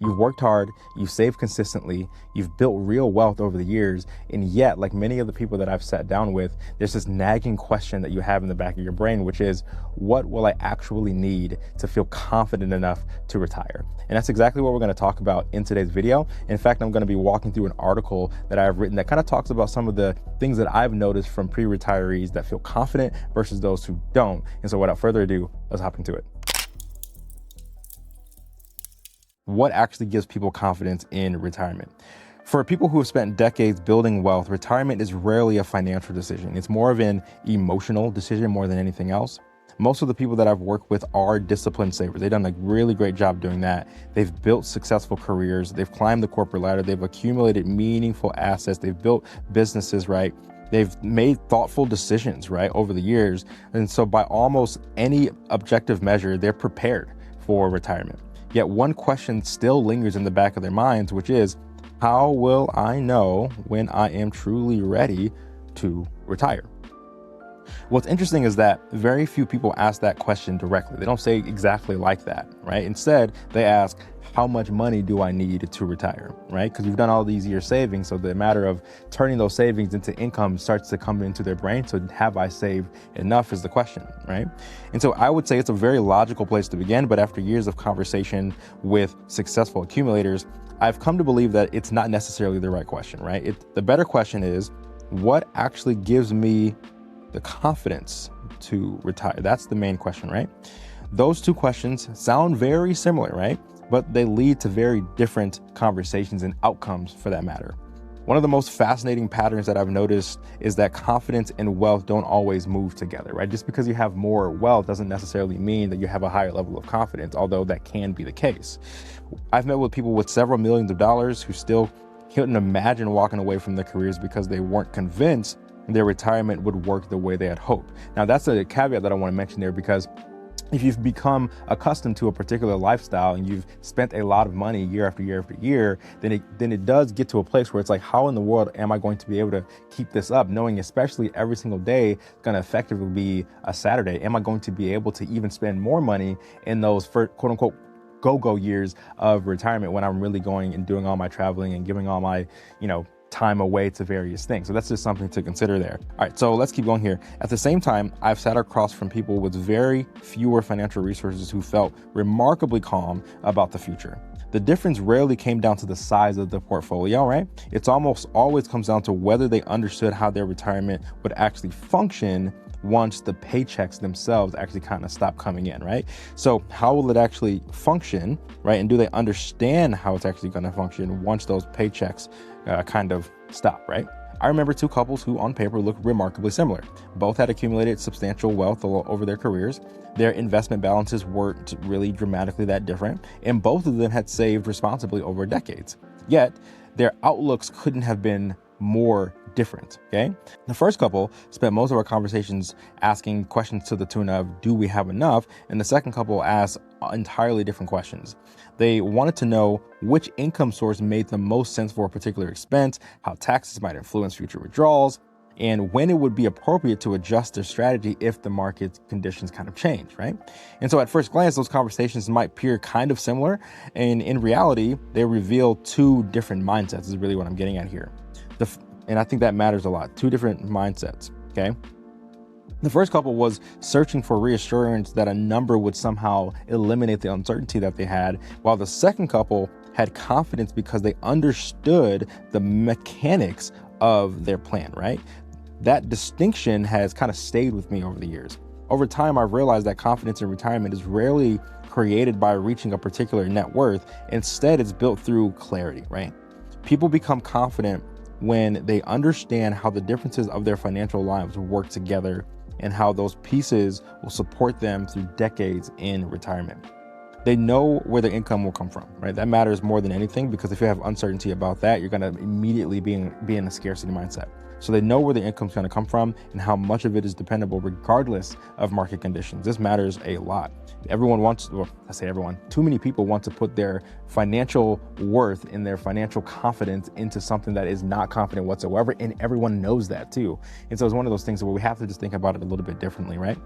You've worked hard, you've saved consistently, you've built real wealth over the years, and yet, like many of the people that I've sat down with, there's this nagging question that you have in the back of your brain, which is, what will I actually need to feel confident enough to retire? And that's exactly what we're going to talk about in today's video. In fact, I'm going to be walking through an article that I've written that kind of talks about some of the things that I've noticed from pre-retirees that feel confident versus those who don't. And so without further ado, let's hop into it. What actually gives people confidence in retirement? For people who have spent decades building wealth, retirement is rarely a financial decision. It's more of an emotional decision more than anything else. Most of the people that I've worked with are disciplined savers. They've done a really great job doing that. They've built successful careers. They've climbed the corporate ladder. They've accumulated meaningful assets. They've built businesses, right? They've made thoughtful decisions, right, over the years. And so by almost any objective measure, they're prepared for retirement. Yet one question still lingers in the back of their minds, which is, how will I know when I am truly ready to retire? What's interesting is that very few people ask that question directly. They don't say exactly like that, right? Instead, they ask, how much money do I need to retire, right? Because you've done all these years saving. So the matter of turning those savings into income starts to come into their brain. So have I saved enough is the question, right? And so I would say it's a very logical place to begin. But after years of conversation with successful accumulators, I've come to believe that it's not necessarily the right question, right? The better question is, what actually gives me the confidence to retire? That's the main question, right? Those two questions sound very similar, right? But they lead to very different conversations and outcomes for that matter. One of the most fascinating patterns that I've noticed is that confidence and wealth don't always move together, right? Just because you have more wealth doesn't necessarily mean that you have a higher level of confidence, although that can be the case. I've met with people with several millions of dollars who still couldn't imagine walking away from their careers because they weren't convinced their retirement would work the way they had hoped. Now, that's a caveat that I want to mention there, because if you've become accustomed to a particular lifestyle and you've spent a lot of money year after year after year, then it does get to a place where it's like, how in the world am I going to be able to keep this up, knowing especially every single day is going to effectively be a Saturday? Am I going to be able to even spend more money in those quote unquote go-go years of retirement when I'm really going and doing all my traveling and giving all my, time away to various things? So that's just something to consider there. All right, so let's keep going here. At the same time, I've sat across from people with very fewer financial resources who felt remarkably calm about the future. The difference rarely came down to the size of the portfolio, right? It's almost always comes down to whether they understood how their retirement would actually function once the paychecks themselves actually kind of stop coming in, right? So how will it actually function, right? And do they understand how it's actually going to function once those paychecks kind of stop, right? I remember two couples who on paper looked remarkably similar. Both had accumulated substantial wealth over their careers. Their investment balances weren't really dramatically that different, and both of them had saved responsibly over decades. Yet their outlooks couldn't have been more different, okay? The first couple spent most of our conversations asking questions to the tune of, do we have enough? And the second couple asked entirely different questions. They wanted to know which income source made the most sense for a particular expense, how taxes might influence future withdrawals, and when it would be appropriate to adjust their strategy if the market conditions kind of change, right? And so at first glance, those conversations might appear kind of similar, and in reality, they reveal two different mindsets is really what I'm getting at here. And I think that matters a lot. Two different mindsets, okay? The first couple was searching for reassurance that a number would somehow eliminate the uncertainty that they had, while the second couple had confidence because they understood the mechanics of their plan, right? That distinction has kind of stayed with me over the years. Over time, I've realized that confidence in retirement is rarely created by reaching a particular net worth. Instead, it's built through clarity, right? People become confident when they understand how the differences of their financial lives work together and how those pieces will support them through decades in retirement. They know where their income will come from, right? That matters more than anything, because if you have uncertainty about that, you're going to immediately be in a scarcity mindset. So they know where the income's going to come from and how much of it is dependable regardless of market conditions. This matters a lot. Everyone wants, well, I say everyone, too many people want to put their financial worth and their financial confidence into something that is not confident whatsoever. And everyone knows that too. And so it's one of those things where we have to just think about it a little bit differently, right?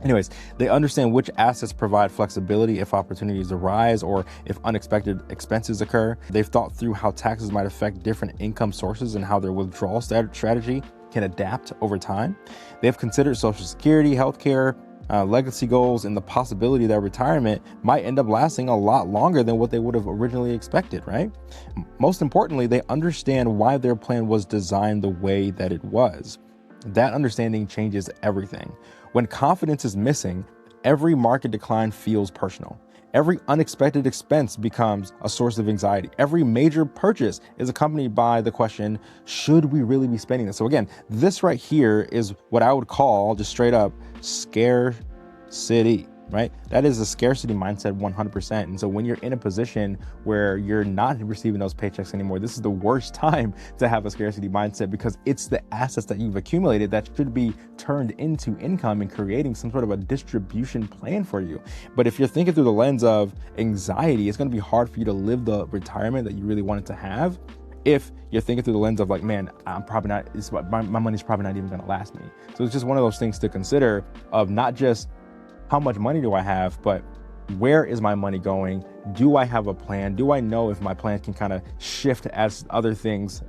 Anyways, they understand which assets provide flexibility if opportunities arise or if unexpected expenses occur. They've thought through how taxes might affect different income sources and how their withdrawal strategy can adapt over time. They've considered Social Security, healthcare, legacy goals, and the possibility that retirement might end up lasting a lot longer than what they would have originally expected, right? Most importantly, they understand why their plan was designed the way that it was. That understanding changes everything. When confidence is missing, every market decline feels personal. Every unexpected expense becomes a source of anxiety. Every major purchase is accompanied by the question, should we really be spending this? So again, this right here is what I would call just straight up scarcity, right? That is a scarcity mindset 100%. And so when you're in a position where you're not receiving those paychecks anymore, this is the worst time to have a scarcity mindset, because it's the assets that you've accumulated that should be turned into income and creating some sort of a distribution plan for you. But if you're thinking through the lens of anxiety, it's going to be hard for you to live the retirement that you really wanted to have. If you're thinking through the lens of like, man, I'm probably not, my money's probably not even going to last me. So it's just one of those things to consider of not just how much money do I have, but where is my money going? Do I have a plan? Do I know if my plan can kind of shift as other things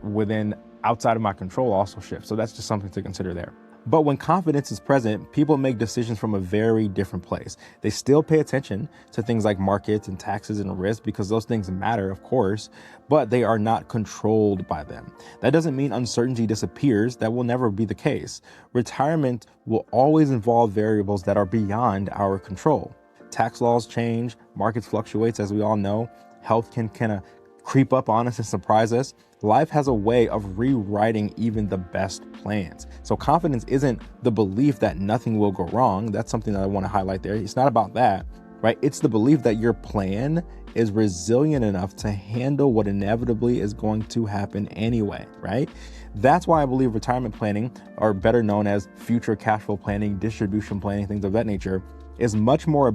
outside of my control also shift? So that's just something to consider there. But when confidence is present, people make decisions from a very different place. They still pay attention to things like markets and taxes and risk, because those things matter, of course, but they are not controlled by them. That doesn't mean uncertainty disappears. That will never be the case. Retirement will always involve variables that are beyond our control. Tax laws change, markets fluctuates, as we all know. Health can kind of creep up on us and surprise us. Life has a way of rewriting even the best plans. So confidence isn't the belief that nothing will go wrong. That's something that I want to highlight there. It's not about that, right? It's the belief that your plan is resilient enough to handle what inevitably is going to happen anyway, right? That's why I believe retirement planning, or better known as future cash flow planning, distribution planning, things of that nature, is much more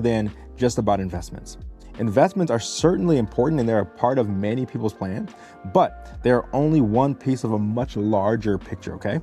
than just about investments. Investments are certainly important and they're a part of many people's plans, but they're only one piece of a much larger picture, okay?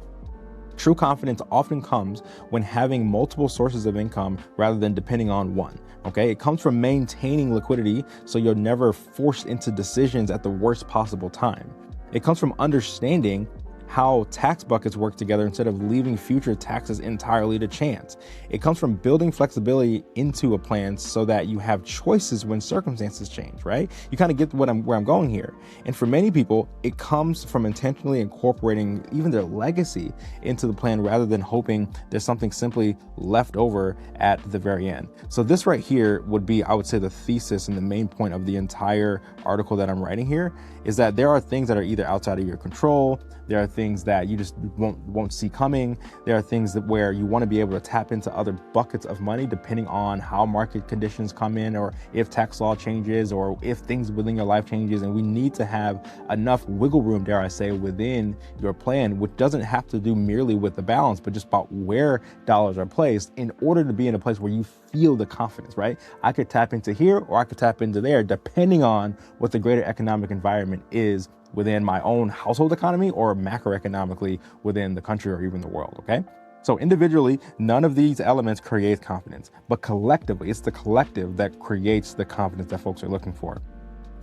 True confidence often comes when having multiple sources of income rather than depending on one, okay? It comes from maintaining liquidity so you're never forced into decisions at the worst possible time. It comes from understanding how tax buckets work together instead of leaving future taxes entirely to chance. It comes from building flexibility into a plan so that you have choices when circumstances change, right? You kind of get where I'm going here. And for many people, it comes from intentionally incorporating even their legacy into the plan rather than hoping there's something simply left over at the very end. So this right here would be, I would say, the thesis and the main point of the entire article that I'm writing here, is that there are things that are either outside of your control. There are things that you just won't see coming. There are things where you want to be able to tap into other buckets of money depending on how market conditions come in, or if tax law changes, or if things within your life changes. And we need to have enough wiggle room, dare I say, within your plan, which doesn't have to do merely with the balance, but just about where dollars are placed in order to be in a place where you feel the confidence, right? I could tap into here or I could tap into there, depending on what the greater economic environment is within my own household economy or macroeconomically within the country or even the world, okay? So individually, none of these elements creates confidence, but collectively, it's the collective that creates the confidence that folks are looking for.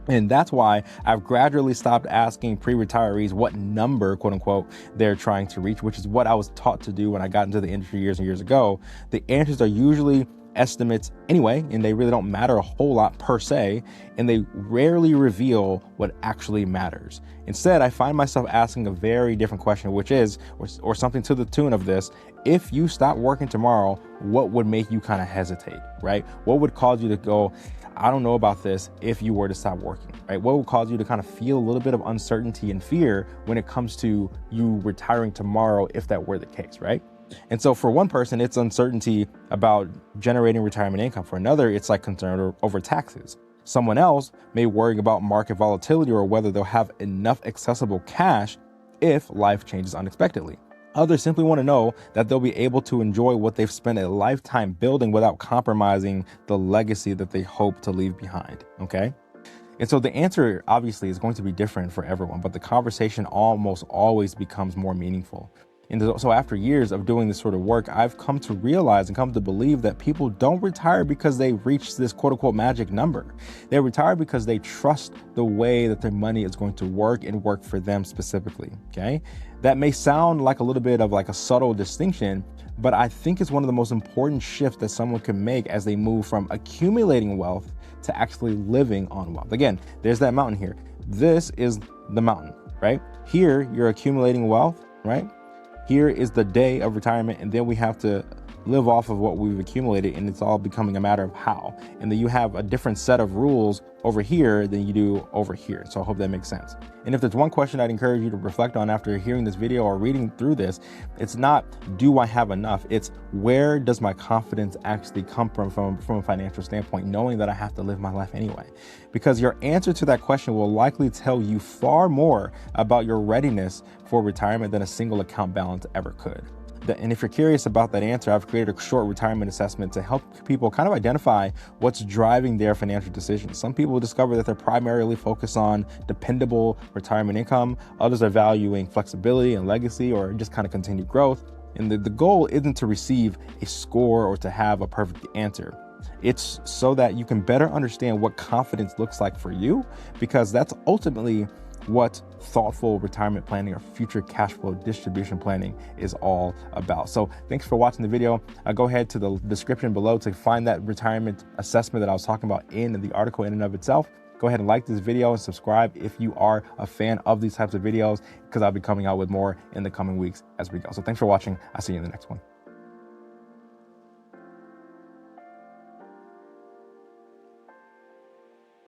And that's why I've gradually stopped asking pre-retirees what number, quote unquote, they're trying to reach, which is what I was taught to do when I got into the industry years and years ago. The answers are usually estimates anyway, and they really don't matter a whole lot per se, and they rarely reveal what actually matters. Instead, I find myself asking a very different question, which is, or something to the tune of this: if you stop working tomorrow, what would make you kind of hesitate, right? What would cause you to go, I don't know about this, if you were to stop working, right? What would cause you to kind of feel a little bit of uncertainty and fear when it comes to you retiring tomorrow, if that were the case, right? And so for one person, it's uncertainty about generating retirement income. For another, it's like concern over taxes. Someone else may worry about market volatility or whether they'll have enough accessible cash if life changes unexpectedly. Others simply want to know that they'll be able to enjoy what they've spent a lifetime building without compromising the legacy that they hope to leave behind, okay? And so the answer obviously is going to be different for everyone, but the conversation almost always becomes more meaningful. And so after years of doing this sort of work, I've come to realize and come to believe that people don't retire because they reach this quote unquote magic number. They retire because they trust the way that their money is going to work and work for them specifically. Okay. That may sound like a little bit of like a subtle distinction, but I think it's one of the most important shifts that someone can make as they move from accumulating wealth to actually living on wealth. Again, there's that mountain here. This is the mountain, right? Here, you're accumulating wealth, right? Here is the day of retirement, and then we have to live off of what we've accumulated, and it's all becoming a matter of how. And then you have a different set of rules over here than you do over here. So I hope that makes sense. And if there's one question I'd encourage you to reflect on after hearing this video or reading through this, it's not, do I have enough? It's, where does my confidence actually come from a financial standpoint, knowing that I have to live my life anyway? Because your answer to that question will likely tell you far more about your readiness for retirement than a single account balance ever could. And if you're curious about that answer, I've created a short retirement assessment to help people kind of identify what's driving their financial decisions. Some people discover that they're primarily focused on dependable retirement income. Others are valuing flexibility and legacy, or just kind of continued growth. And the goal isn't to receive a score or to have a perfect answer. It's so that you can better understand what confidence looks like for you, because that's ultimately what thoughtful retirement planning or future cash flow distribution planning is all about. So thanks for watching the video. Go ahead to the description below to find that retirement assessment that I was talking about in the article in and of itself. Go ahead and like this video and subscribe if you are a fan of these types of videos, because I'll be coming out with more in the coming weeks as we go. So thanks for watching. I'll see you in the next one.